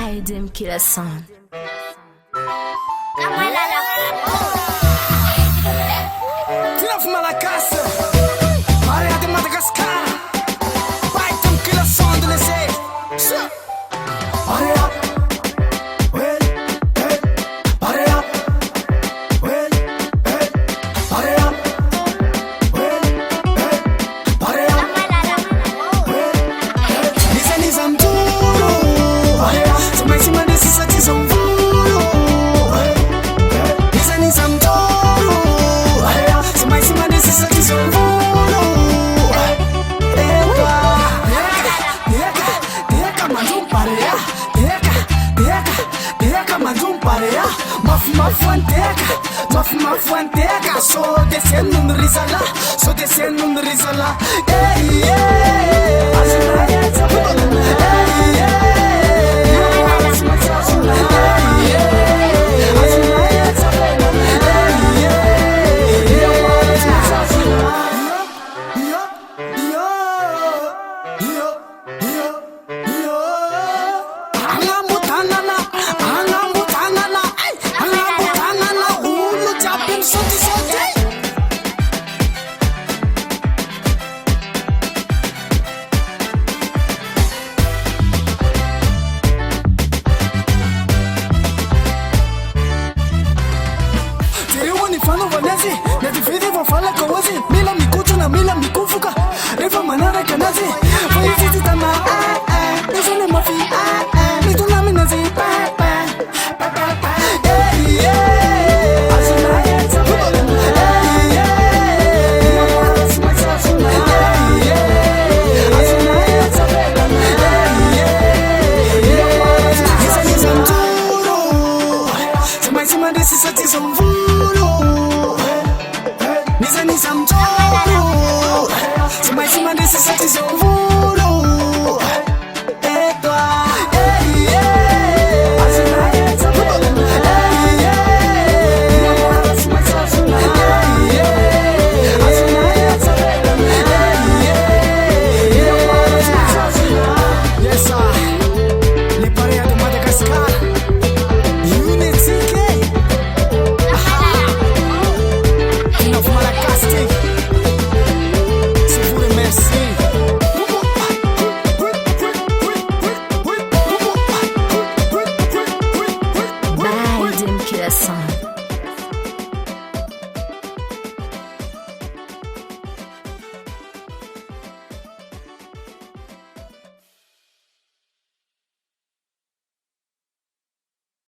I them kill a son. Dinaf Malacassa, Maria de Madagascar, vai them kill a son de laisser. Maria, well, hey, Maria, well, hey, Maria, well, hey, Maria, well, hey. Listen, I'm duro. Maria, so my man is such a song. Listen, I'm duro. Maria, so my man is such a song. Mafuanteca, sou descendo no risala, sou descendo no risala. Ei, ei, fala com você, mila me curte na mila me cufuca, leva manada que nasce, foi isso tá na eu sou nem mafi me tu na mina zi ei ei azuna yetsa ei ei azuna yetsa ei ei santuro cima desse satisão Nisa ni samjoro, cima desse satisão.